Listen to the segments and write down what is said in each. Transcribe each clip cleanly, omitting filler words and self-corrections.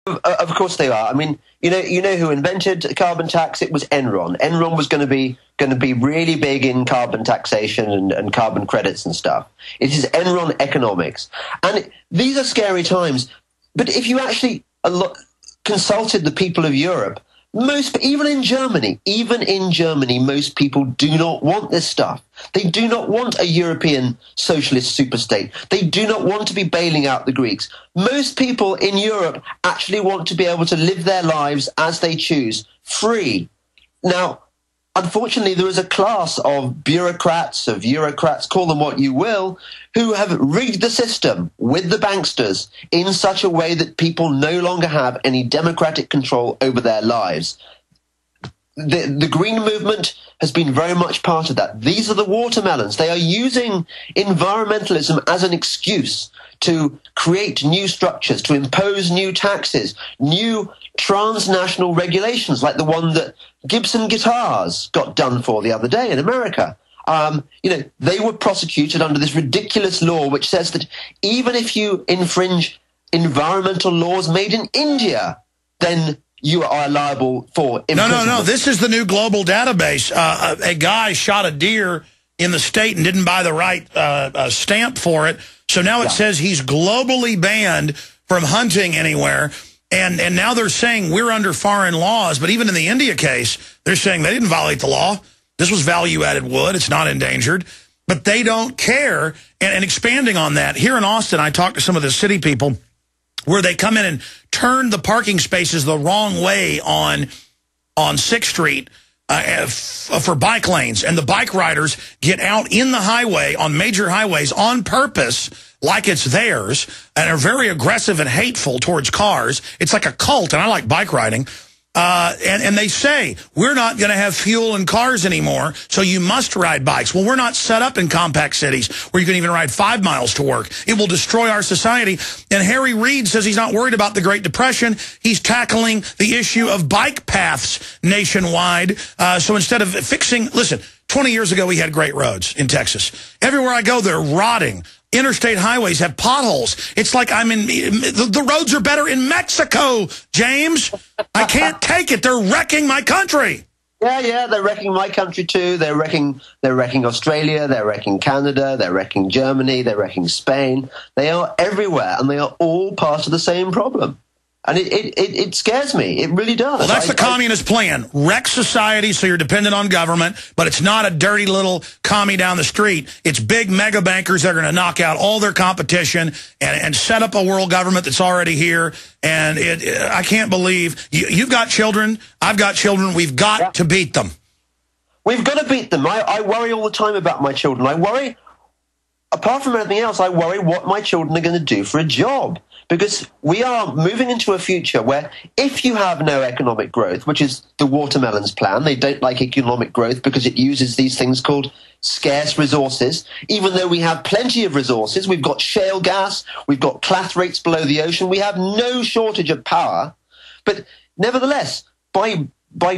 Of course they are. I mean, you know who invented carbon tax? It was Enron. Enron was going to be really big in carbon taxation and carbon credits and stuff. It is Enron economics, and these are scary times. But if you actually consulted the people of Europe, even in Germany, most people do not want this stuff. They do not want a European socialist superstate. They do not want to be bailing out the Greeks. Most people in Europe actually want to be able to live their lives as they choose, free. Now, unfortunately, there is a class of bureaucrats, of Eurocrats, call them what you will, who have rigged the system with the banksters in such a way that people no longer have any democratic control over their lives. The Green movement has been very much part of that. These are the watermelons. They are using environmentalism as an excuse to create new structures, to impose new taxes, new transnational regulations like the one that Gibson Guitars got done for the other day in America. They were prosecuted under this ridiculous law which says that even if you infringe environmental laws made in India, then you are liable for imprisonment. No. This is the new global database. A guy shot a deer in the state and didn't buy the right stamp for it. So now it says he's globally banned from hunting anywhere. And now they're saying we're under foreign laws. But even in the India case, they're saying they didn't violate the law. This was value-added wood. It's not endangered. But they don't care. And expanding on that, here in Austin, I talked to some of the city people where they come in and turn the parking spaces the wrong way on 6th Street for bike lanes. And the bike riders get out in the highway, on major highways, on purpose, like it's theirs, and are very aggressive and hateful towards cars. It's like a cult, and I like bike riding. And they say, we're not going to have fuel in cars anymore, so you must ride bikes. Well, we're not set up in compact cities where you can even ride 5 miles to work. It will destroy our society. And Harry Reid says he's not worried about the Great Depression. He's tackling the issue of bike paths nationwide. So instead of fixing, listen, 20 years ago we had great roads in Texas. Everywhere I go, they're rotting. Interstate highways have potholes. It's like the roads are better in Mexico, James. I can't take it. They're wrecking my country. Yeah, they're wrecking my country too. They're wrecking Australia, they're wrecking Canada, they're wrecking Germany, they're wrecking Spain. They are everywhere, and they are all part of the same problem. And it scares me. It really does. Well, that's the communist plan. Wreck society so you're dependent on government, but it's not a dirty little commie down the street. It's big mega bankers that are going to knock out all their competition and set up a world government that's already here. And I can't believe you've got children. I've got children. We've got to beat them. We've got to beat them. I worry all the time about my children. I worry, apart from anything else, I worry what my children are going to do for a job. Because we are moving into a future where if you have no economic growth, which is the watermelons plan, they don't like economic growth because it uses these things called scarce resources. Even though we have plenty of resources, we've got shale gas, we've got crathrates below the ocean, we have no shortage of power. But nevertheless, by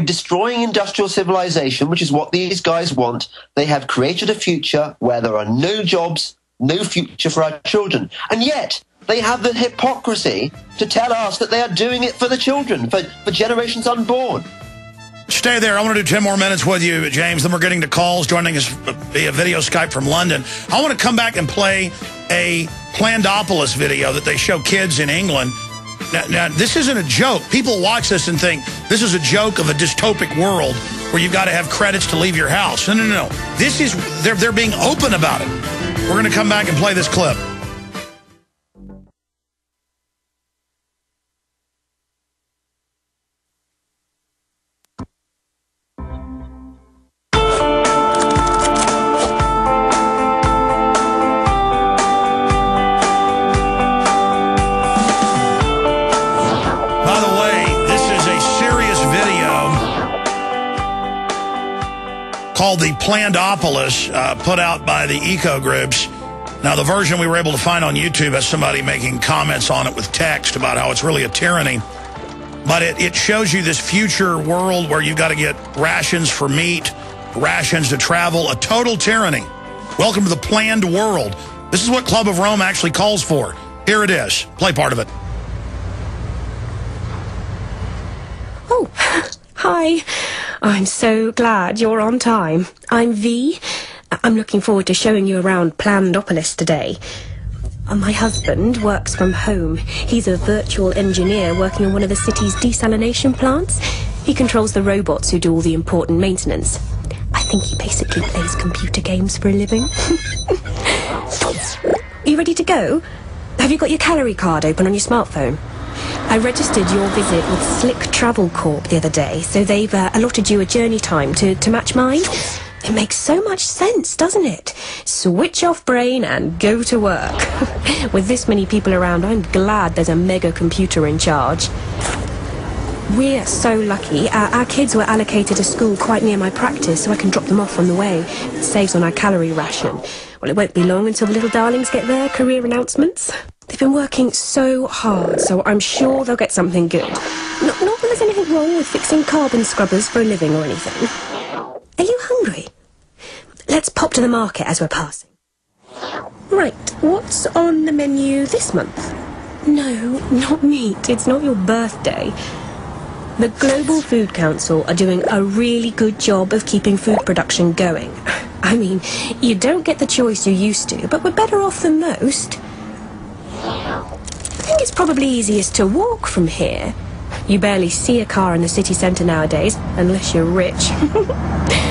destroying industrial civilization, which is what these guys want, they have created a future where there are no jobs, no future for our children. And yet they have the hypocrisy to tell us that they are doing it for the children, for generations unborn. Stay there. I want to do 10 more minutes with you, James. Then we're getting to calls, joining us via video Skype from London. I want to come back and play a planned-opolis video that they show kids in England. Now, this isn't a joke. People watch this and think this is a joke of a dystopic world where you've got to have credits to leave your house. No. This is, they're being open about it. We're going to come back and play this clip. Called the Planned-opolis, put out by the eco groups. Now, the version we were able to find on YouTube has somebody making comments on it with text about how it's really a tyranny. But it shows you this future world where you've got to get rations for meat, rations to travel, a total tyranny. Welcome to the planned world. This is what Club of Rome actually calls for. Here it is. Play part of it. Oh, hi. I'm so glad you're on time. I'm V. I'm looking forward to showing you around planned-opolis today. My husband works from home. He's a virtual engineer working on one of the city's desalination plants. He controls the robots who do all the important maintenance. I think he basically plays computer games for a living. You ready to go? Have you got your calorie card open on your smartphone? I registered your visit with Slick Travel Corp the other day, so they've allotted you a journey time to match mine. It makes so much sense, doesn't it? Switch off brain and go to work. With this many people around, I'm glad there's a mega computer in charge. We're so lucky. Our kids were allocated a school quite near my practice, so I can drop them off on the way. It saves on our calorie ration. Well, it won't be long until the little darlings get their career announcements. They've been working so hard, so I'm sure they'll get something good. Not that there's anything wrong with fixing carbon scrubbers for a living or anything. Are you hungry? Let's pop to the market as we're passing. Right, what's on the menu this month? No, not meat. It's not your birthday. The Global Food Council are doing a really good job of keeping food production going. I mean, you don't get the choice you used to, but we're better off than most. I think it's probably easiest to walk from here. You barely see a car in the city centre nowadays, unless you're rich.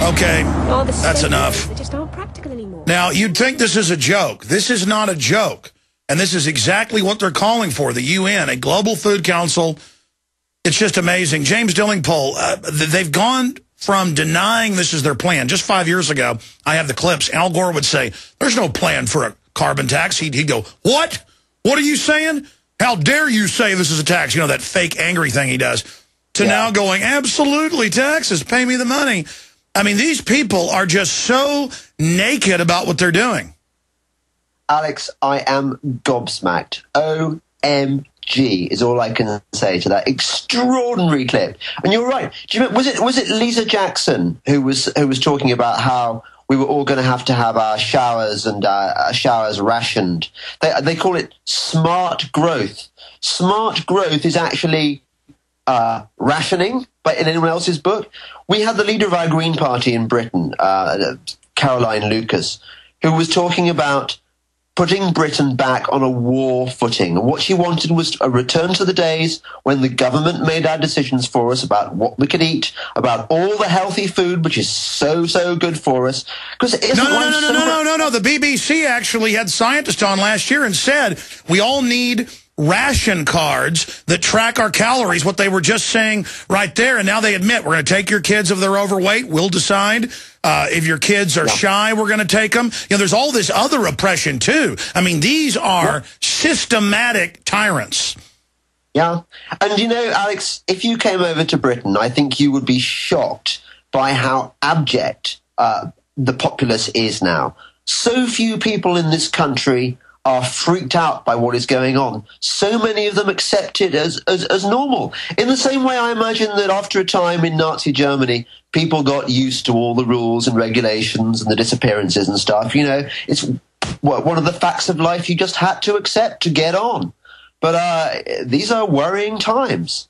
Okay, that's enough. They just aren't practical anymore. Now, you'd think this is a joke. This is not a joke. And this is exactly what they're calling for, the UN, a global food council. It's just amazing. James-delingpole, they've gone from denying this is their plan. Just 5 years ago, I have the clips. Al Gore would say, there's no plan for a carbon tax. He'd go, what? What are you saying? How dare you say this is a tax? You know, that fake angry thing he does. To now going, absolutely, taxes, pay me the money. I mean, these people are just so naked about what they're doing. Alex, I am gobsmacked. OMG is all I can say to that extraordinary clip. And you're right. Do you remember, was it Lisa Jackson who was talking about how we were all going to have our showers and our showers rationed? They call it smart growth. Smart growth is actually rationing, but in anyone else's book. We had the leader of our Green Party in Britain, Caroline Lucas, who was talking about putting Britain back on a war footing. And what she wanted was a return to the days when the government made our decisions for us about what we could eat, about all the healthy food, which is so, so good for us. No. The BBC actually had scientists on last year and said we all need ration cards that track our calories, what they were just saying right there. And now they admit, we're going to take your kids if they're overweight. We'll decide. If your kids are shy, we're going to take them. You know, there's all this other oppression, too. I mean, these are systematic tyrants. Yeah. And, you know, Alex, if you came over to Britain, I think you would be shocked by how abject the populace is now. So few people in this country are freaked out by what is going on. So many of them accept it as normal. In the same way, I imagine that after a time in Nazi Germany, people got used to all the rules and regulations and the disappearances and stuff. You know, it's one of the facts of life you just had to accept to get on. But these are worrying times.